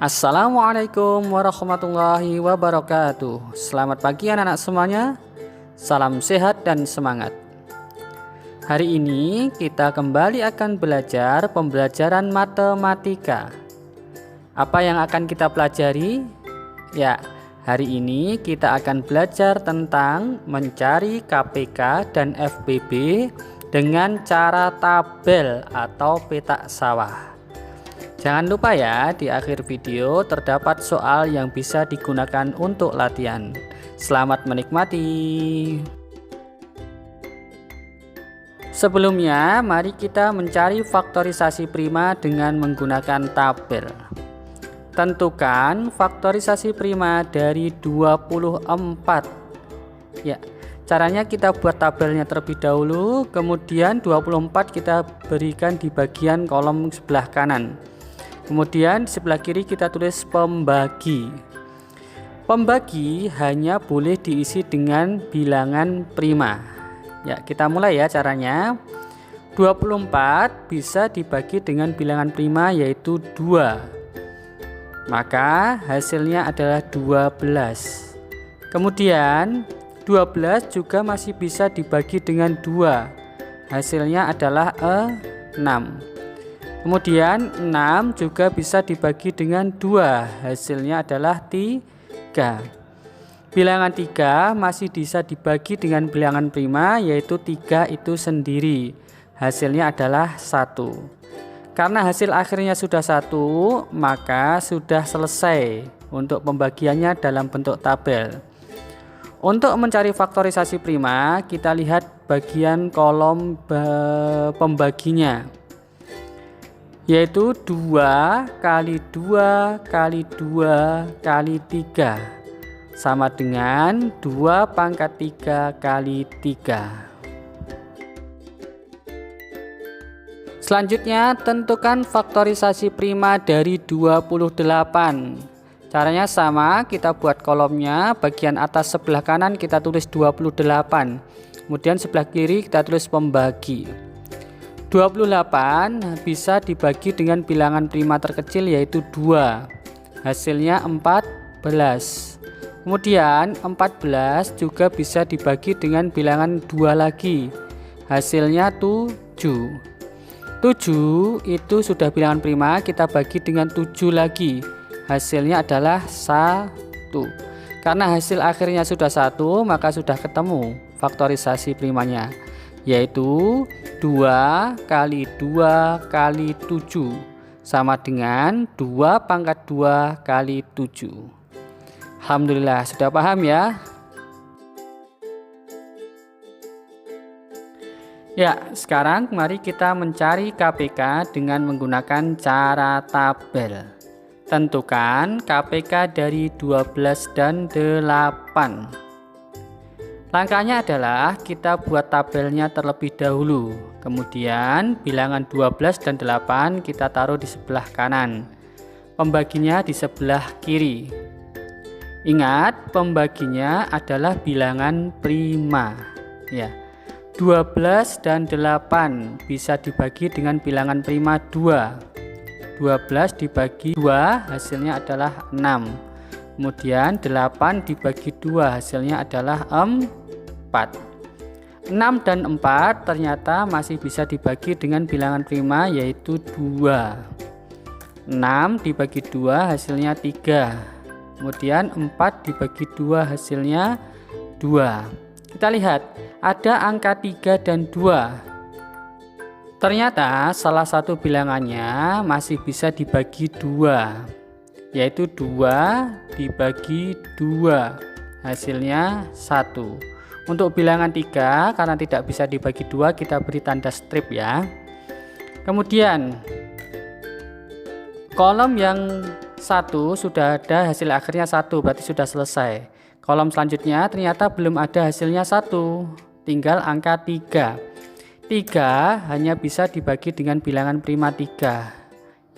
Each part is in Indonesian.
Assalamualaikum warahmatullahi wabarakatuh. Selamat pagi anak-anak semuanya. Salam sehat dan semangat. Hari ini kita kembali akan belajar pembelajaran matematika. Apa yang akan kita pelajari? Ya, hari ini kita akan belajar tentang mencari KPK dan FBB dengan cara tabel atau petak sawah. Jangan lupa ya, di akhir video terdapat soal yang bisa digunakan untuk latihan. Selamat menikmati. Sebelumnya, mari kita mencari faktorisasi prima dengan menggunakan tabel. Tentukan faktorisasi prima dari 24. Ya, caranya kita buat tabelnya terlebih dahulu, kemudian 24 kita berikan di bagian kolom sebelah kanan. Kemudian di sebelah kiri kita tulis pembagi. Pembagi hanya boleh diisi dengan bilangan prima. Ya, kita mulai ya caranya. 24 bisa dibagi dengan bilangan prima yaitu 2. Maka hasilnya adalah 12. Kemudian 12 juga masih bisa dibagi dengan 2. Hasilnya adalah 6. Kemudian 6 juga bisa dibagi dengan 2. Hasilnya adalah 3. Bilangan 3 masih bisa dibagi dengan bilangan prima yaitu 3 itu sendiri. Hasilnya adalah 1. Karena hasil akhirnya sudah 1, maka sudah selesai untuk pembagiannya dalam bentuk tabel. Untuk mencari faktorisasi prima, kita lihat bagian kolom pembaginya, yaitu 2 kali 2 kali 2 kali 3 sama dengan 2 pangkat 3 kali 3. Selanjutnya, tentukan faktorisasi prima dari 28. Caranya sama, kita buat kolomnya, bagian atas sebelah kanan kita tulis 28. Kemudian sebelah kiri kita tulis pembagi. 28 bisa dibagi dengan bilangan prima terkecil yaitu 2. Hasilnya 14. Kemudian 14 juga bisa dibagi dengan bilangan 2 lagi. Hasilnya 7. 7 itu sudah bilangan prima, kita bagi dengan 7 lagi. Hasilnya adalah 1. Karena hasil akhirnya sudah 1, maka sudah ketemu faktorisasi primanya, yaitu 2 kali 2 kali 7 sama dengan 2 pangkat 2 kali 7. Alhamdulillah, sudah paham ya? Ya, sekarang mari kita mencari KPK dengan menggunakan cara tabel. Tentukan KPK dari 12 dan 8. Langkahnya adalah kita buat tabelnya terlebih dahulu. Kemudian bilangan 12 dan 8 kita taruh di sebelah kanan. Pembaginya di sebelah kiri. Ingat, pembaginya adalah bilangan prima. Ya. 12 dan 8 bisa dibagi dengan bilangan prima 2. 12 dibagi 2 hasilnya adalah 6. Kemudian 8 dibagi 2 hasilnya adalah 4. 6 dan 4 ternyata masih bisa dibagi dengan bilangan prima yaitu 2. 6 dibagi 2 hasilnya 3. Kemudian 4 dibagi 2 hasilnya 2. Kita lihat, ada angka 3 dan 2. Ternyata salah satu bilangannya masih bisa dibagi 2, yaitu 2 dibagi 2, hasilnya 1. Untuk bilangan 3, karena tidak bisa dibagi 2, kita beri tanda strip ya. Kemudian, kolom yang 1 sudah ada hasil akhirnya 1, berarti sudah selesai. Kolom selanjutnya ternyata belum ada hasilnya 1, tinggal angka 3. 3 hanya bisa dibagi dengan bilangan prima 3,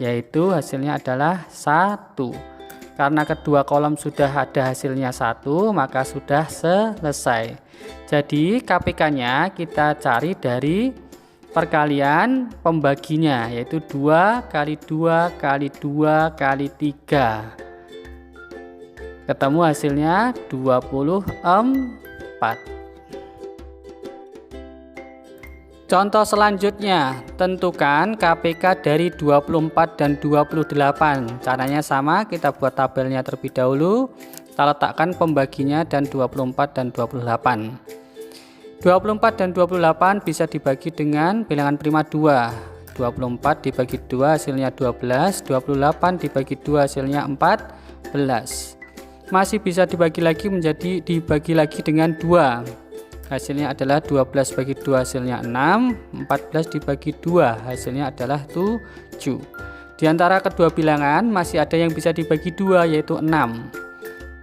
yaitu hasilnya adalah 1. Karena kedua kolom sudah ada hasilnya 1, maka sudah selesai. Jadi KPK-nya kita cari dari perkalian pembaginya, yaitu 2 kali 2 kali 2 kali 3. Ketemu hasilnya 24. Contoh selanjutnya, tentukan KPK dari 24 dan 28. Caranya sama, kita buat tabelnya terlebih dahulu. Kita letakkan pembaginya dan 24 dan 28. 24 dan 28 bisa dibagi dengan bilangan prima 2. 24 dibagi 2 hasilnya 12, 28 dibagi 2 hasilnya 14. Masih bisa dibagi lagi dengan 2. Hasilnya adalah 12 bagi 2 hasilnya 6, 14 dibagi 2 hasilnya adalah 7. Di antara kedua bilangan masih ada yang bisa dibagi 2, yaitu 6.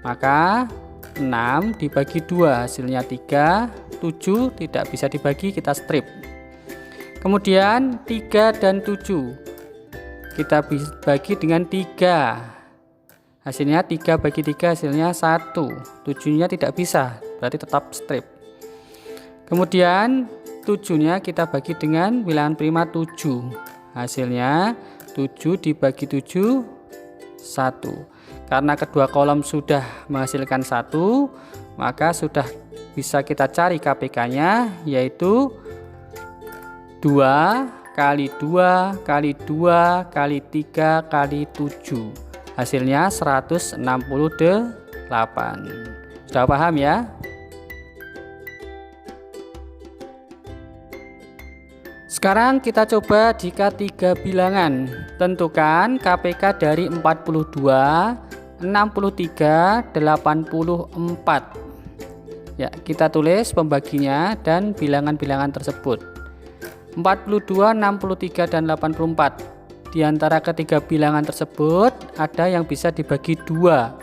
Maka 6 dibagi 2 hasilnya 3, 7 tidak bisa dibagi, kita strip. Kemudian 3 dan 7 kita bagi dengan 3. Hasilnya 3 bagi 3 hasilnya 1. 7-nya tidak bisa, berarti tetap strip. Kemudian 7-nya kita bagi dengan bilangan prima 7. Hasilnya 7 dibagi 7 1. Karena kedua kolom sudah menghasilkan 1, maka sudah bisa kita cari KPK-nya, yaitu 2 kali 2 kali 2 kali 3 kali 7. Hasilnya 168. Sudah paham ya? Sekarang kita coba jika 3 bilangan. Tentukan KPK dari 42, 63, 84. Ya, kita tulis pembaginya dan bilangan-bilangan tersebut. 42, 63, dan 84. Di antara ketiga bilangan tersebut ada yang bisa dibagi 2,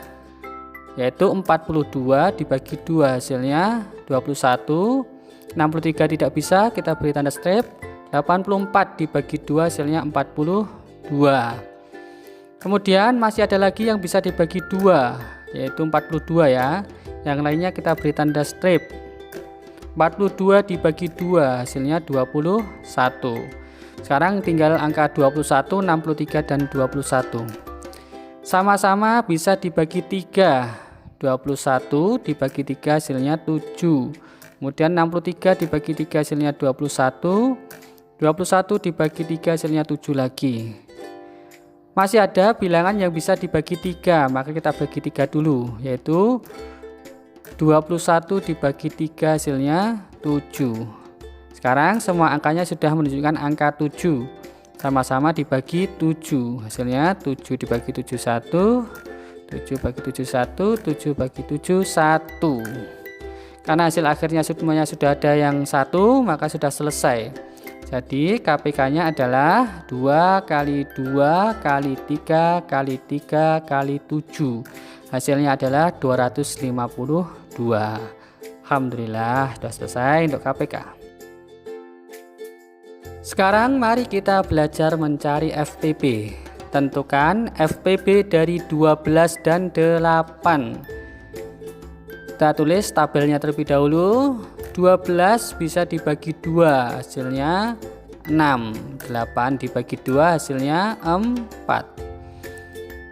yaitu 42 dibagi 2 hasilnya 21. 63 tidak bisa, kita beri tanda strip. 84 dibagi 2 hasilnya 42. Kemudian masih ada lagi yang bisa dibagi 2, yaitu 42 ya. Yang lainnya kita beri tanda strip. 42 dibagi 2 hasilnya 21. Sekarang tinggal angka 21, 63 dan 21. Sama-sama bisa dibagi 3. 21 dibagi 3 hasilnya 7. Kemudian 63 dibagi 3 hasilnya 21. 21 dibagi 3 hasilnya 7 lagi. Masih ada bilangan yang bisa dibagi 3, maka kita bagi 3 dulu, yaitu 21 dibagi 3 hasilnya 7. Sekarang semua angkanya sudah menunjukkan angka 7. Sama-sama dibagi 7. Hasilnya 7 dibagi 7 1, 7 bagi 7 1, 7 bagi 7 1. Karena hasil akhirnya semuanya sudah ada yang 1, maka sudah selesai. Jadi KPK-nya adalah 2 kali 2 kali 3 kali 3 kali 7. Hasilnya adalah 252. Alhamdulillah sudah selesai untuk KPK. Sekarang mari kita belajar mencari FPB. Tentukan FPB dari 12 dan 8. Kita tulis tabelnya terlebih dahulu. 12 bisa dibagi 2 hasilnya 6. 8 dibagi 2 hasilnya 4.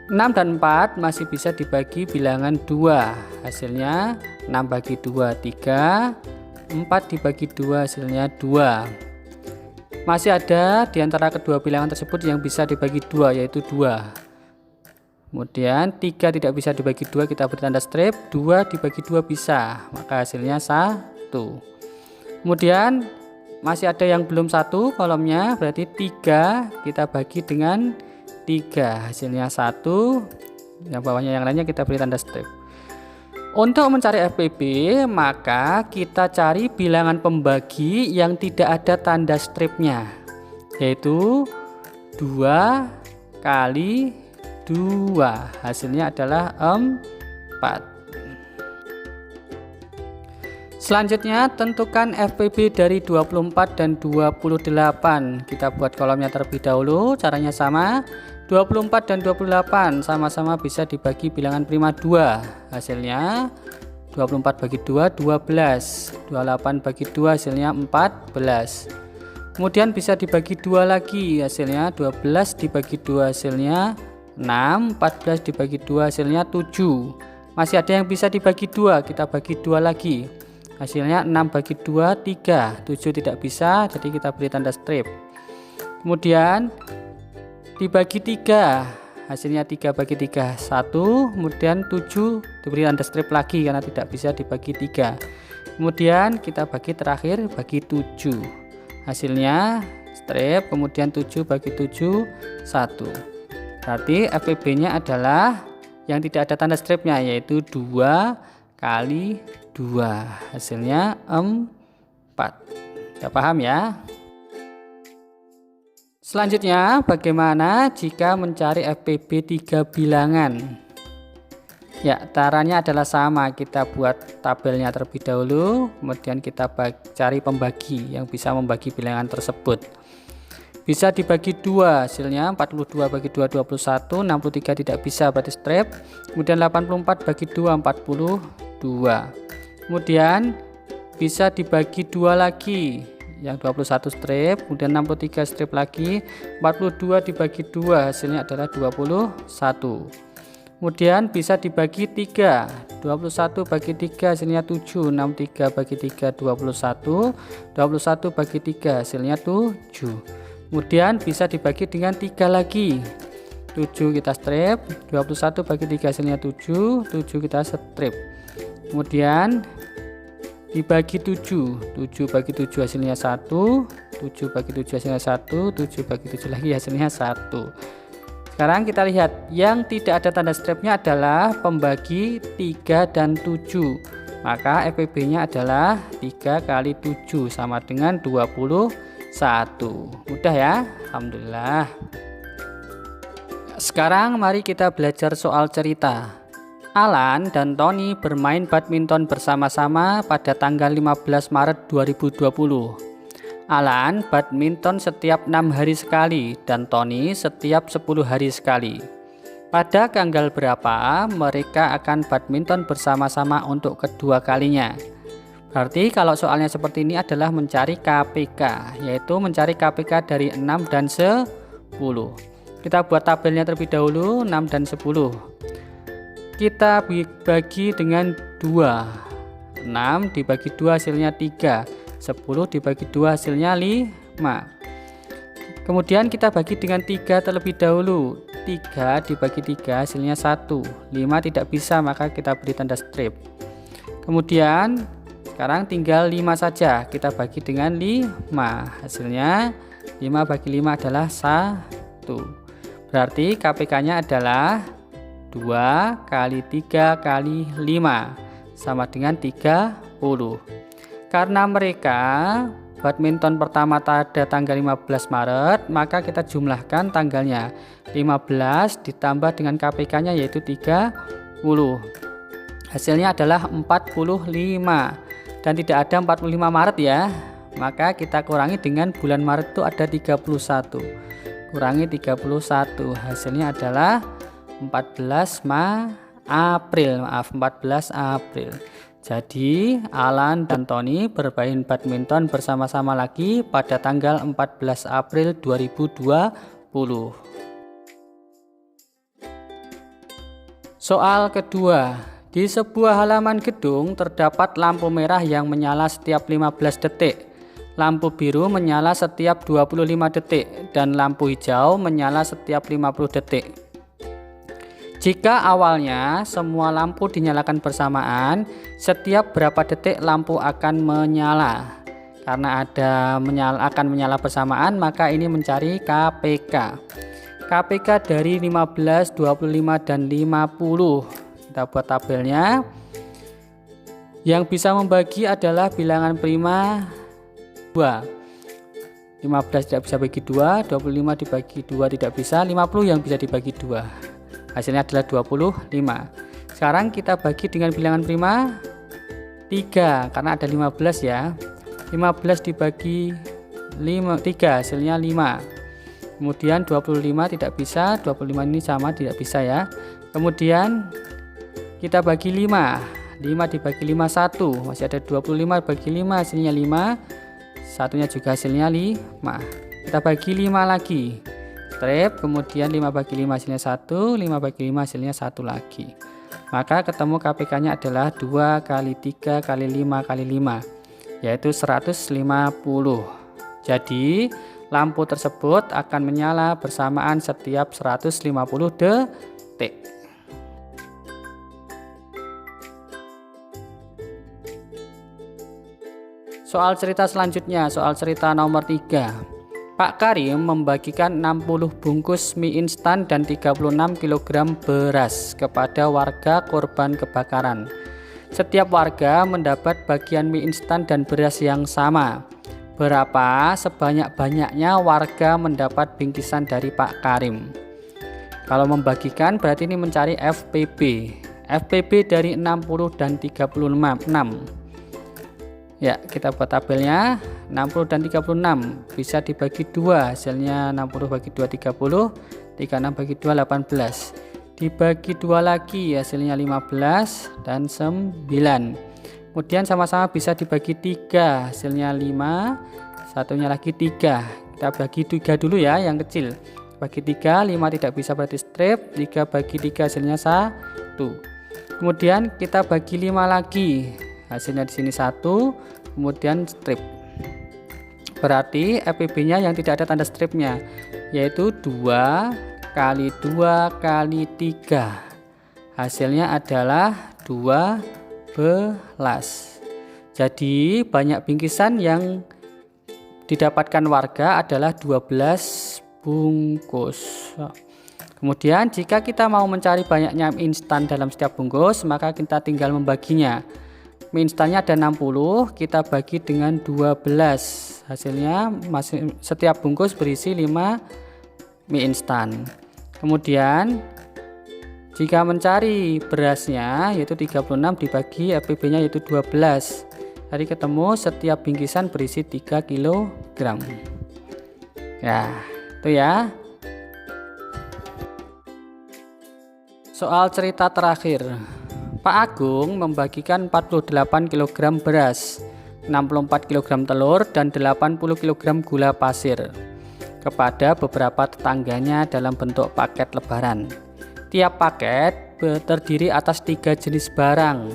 6 dan 4 masih bisa dibagi bilangan 2. Hasilnya 6 bagi 2 3. 4 dibagi 2 hasilnya 2. Masih ada di antara kedua bilangan tersebut yang bisa dibagi 2, yaitu 2. Kemudian 3 tidak bisa dibagi 2, kita beri tanda strip. 2 dibagi 2 bisa, maka hasilnya 1. Kemudian masih ada yang belum 1 kolomnya, berarti 3 kita bagi dengan 3, hasilnya 1. Yang bawahnya yang lainnya kita beri tanda strip. Untuk mencari FPB, maka kita cari bilangan pembagi yang tidak ada tanda stripnya, yaitu 2 kali 2. Hasilnya adalah 4. Selanjutnya tentukan FPB dari 24 dan 28. Kita buat kolomnya terlebih dahulu. Caranya sama. 24 dan 28 sama-sama bisa dibagi bilangan prima 2. Hasilnya 24 bagi 2 12. 28 bagi 2 hasilnya 14. Kemudian bisa dibagi 2 lagi, hasilnya 12 dibagi 2 hasilnya 6, 14 dibagi 2 hasilnya 7. Masih ada yang bisa dibagi 2, kita bagi 2 lagi. Hasilnya 6 bagi 2 3, 7 tidak bisa, jadi kita beri tanda strip. Kemudian dibagi 3, hasilnya 3 bagi 3 1, kemudian 7 diberi tanda strip lagi karena tidak bisa dibagi 3. Kemudian kita bagi terakhir bagi 7, hasilnya strip, kemudian 7 bagi 7 1. Berarti FPB nya adalah yang tidak ada tanda stripnya, yaitu 2 kali 2, hasilnya 4. Sudah paham ya? Selanjutnya, bagaimana jika mencari FPB 3 bilangan? Ya, caranya adalah sama, kita buat tabelnya terlebih dahulu, kemudian kita cari pembagi yang bisa membagi bilangan tersebut. Bisa dibagi 2, hasilnya 42 bagi 2 21, 63 tidak bisa berarti strip. Kemudian 84 bagi 2 42. Kemudian bisa dibagi 2 lagi, yang 21 strip, kemudian 63 strip lagi, 42 dibagi 2 hasilnya adalah 21. Kemudian bisa dibagi 3, 21 bagi 3 hasilnya 7, 63 bagi 3 21, 21 bagi 3 hasilnya 7. Kemudian bisa dibagi dengan 3 lagi, 7 kita strip, 21 bagi 3 hasilnya 7, 7 kita strip. Kemudian dibagi 7, 7 bagi 7 hasilnya 1, 7 bagi 7 hasilnya 1, 7 bagi 7 lagi hasilnya 1. Sekarang kita lihat yang tidak ada tanda stripnya adalah pembagi 3 dan 7. Maka FPB nya adalah 3 kali 7 sama dengan 21. Mudah ya, alhamdulillah. Sekarang mari kita belajar soal cerita. Alan dan Tony bermain badminton bersama-sama pada tanggal 15 Maret 2020. Alan badminton setiap 6 hari sekali dan Tony setiap 10 hari sekali. Pada tanggal berapa mereka akan badminton bersama-sama untuk kedua kalinya? Berarti kalau soalnya seperti ini adalah mencari KPK, yaitu mencari KPK dari 6 dan 10. Kita buat tabelnya terlebih dahulu, 6 dan 10. Kita bagi dengan 2. 6 dibagi 2 hasilnya 3. 10 dibagi 2 hasilnya 5. Kemudian kita bagi dengan 3 terlebih dahulu. 3 dibagi 3 hasilnya 1. 5 tidak bisa, maka kita beri tanda strip. Kemudian sekarang tinggal 5 saja, kita bagi dengan 5, hasilnya 5 bagi 5 adalah 1. Berarti KPK nya adalah 2 kali 3 kali 5 sama dengan 30. Karena mereka badminton pertama pada tanggal 15 Maret, maka kita jumlahkan tanggalnya, 15 ditambah dengan KPK nya yaitu 30. Hasilnya adalah 45. Dan tidak ada 45 Maret ya, maka kita kurangi dengan bulan Maret itu ada 31, kurangi 31, hasilnya adalah 14 April. Jadi Alan dan Tony bermain badminton bersama-sama lagi pada tanggal 14 April 2020. Soal kedua. Di sebuah halaman gedung terdapat lampu merah yang menyala setiap 15 detik, lampu biru menyala setiap 25 detik, dan lampu hijau menyala setiap 50 detik. Jika awalnya semua lampu dinyalakan bersamaan, setiap berapa detik lampu akan menyala? Karena akan menyala bersamaan, maka ini mencari KPK. KPK dari 15, 25, dan 50. Kita buat tabelnya. Yang bisa membagi adalah bilangan prima 2. 15 tidak bisa bagi 2, 25 dibagi 2 tidak bisa, 50 yang bisa dibagi 2. Hasilnya adalah 25. Sekarang kita bagi dengan bilangan prima 3 karena ada 15 ya. 15 dibagi 3 hasilnya 5. Kemudian 25 tidak bisa, 25 ini sama tidak bisa ya. Kemudian kita bagi 5 dibagi 5 1, masih ada 25 bagi 5 hasilnya 5, satunya juga hasilnya 5. Kita bagi 5 lagi. Strip, kemudian 5 bagi 5 hasilnya 1, 5 bagi 5 hasilnya 1 lagi. Maka ketemu KPK-nya adalah 2 kali 3 kali 5 kali 5, yaitu 150. Jadi lampu tersebut akan menyala bersamaan setiap 150 detik. Soal cerita selanjutnya, soal cerita nomor 3. Pak Karim membagikan 60 bungkus mie instan dan 36 kg beras kepada warga korban kebakaran. Setiap warga mendapat bagian mie instan dan beras yang sama. Berapa sebanyak-banyaknya warga mendapat bingkisan dari Pak Karim? Kalau membagikan berarti ini mencari FPB. FPB dari 60 dan 36. Ya, kita buat tabelnya. 60 dan 36 bisa dibagi 2, hasilnya 60 bagi 2 30, 36 bagi 2 18. Dibagi 2 lagi hasilnya 15 dan 9. Kemudian sama-sama bisa dibagi 3, hasilnya 5, satunya lagi 3. Kita bagi 3 dulu ya, yang kecil. Bagi 3, 5 tidak bisa berarti strip, 3 bagi 3 hasilnya 1. Kemudian kita bagi 5 lagi. Hasilnya di sini 1, kemudian strip. Berarti FPB-nya yang tidak ada tanda stripnya, yaitu 2 kali 2 kali 3. Hasilnya adalah 12. Jadi banyak bingkisan yang didapatkan warga adalah 12 bungkus. Kemudian jika kita mau mencari banyaknya mie instan dalam setiap bungkus, maka kita tinggal membaginya. Mie instannya ada 60, kita bagi dengan 12. Hasilnya setiap bungkus berisi 5 mie instan. Kemudian jika mencari berasnya yaitu 36 dibagi FPB-nya yaitu 12. Jadi ketemu setiap bingkisan berisi 3 kg. Ya, itu ya. Soal cerita terakhir. Pak Agung membagikan 48 kg beras, 64 kg telur, dan 80 kg gula pasir kepada beberapa tetangganya dalam bentuk paket lebaran. Tiap paket terdiri atas 3 jenis barang.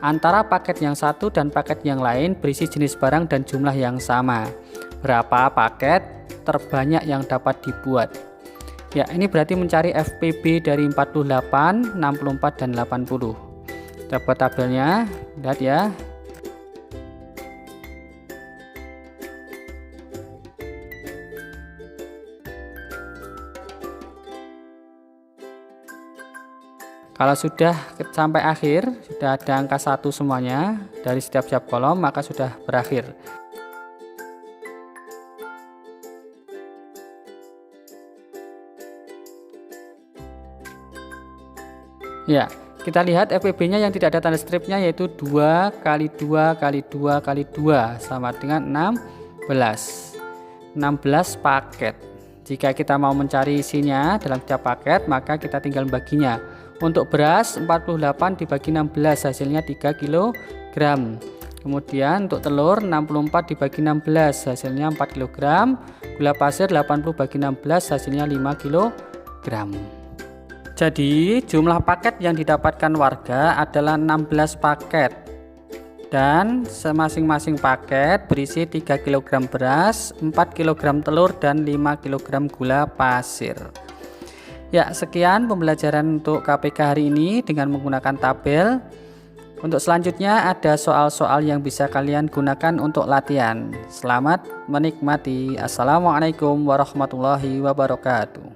Antara paket yang satu dan paket yang lain berisi jenis barang dan jumlah yang sama. Berapa paket terbanyak yang dapat dibuat? Ya, ini berarti mencari FPB dari 48, 64, dan 80. Kita buat tabelnya, lihat ya. Kalau sudah sampai akhir, sudah ada angka 1 semuanya dari setiap kolom, maka sudah berakhir. Ya, kita lihat FPB-nya yang tidak ada tanda stripnya yaitu 2 kali 2 kali 2 kali 2 sama dengan 16. 16 paket. Jika kita mau mencari isinya dalam setiap paket, maka kita tinggal membaginya. Untuk beras 48 dibagi 16 hasilnya 3 kg. Kemudian untuk telur 64 dibagi 16 hasilnya 4 kg. Gula pasir 80 bagi 16 hasilnya 5 kg. Jadi jumlah paket yang didapatkan warga adalah 16 paket. Dan masing-masing paket berisi 3 kg beras, 4 kg telur, dan 5 kg gula pasir. Ya, sekian pembelajaran untuk KPK hari ini dengan menggunakan tabel. Untuk selanjutnya ada soal-soal yang bisa kalian gunakan untuk latihan. Selamat menikmati. Assalamualaikum warahmatullahi wabarakatuh.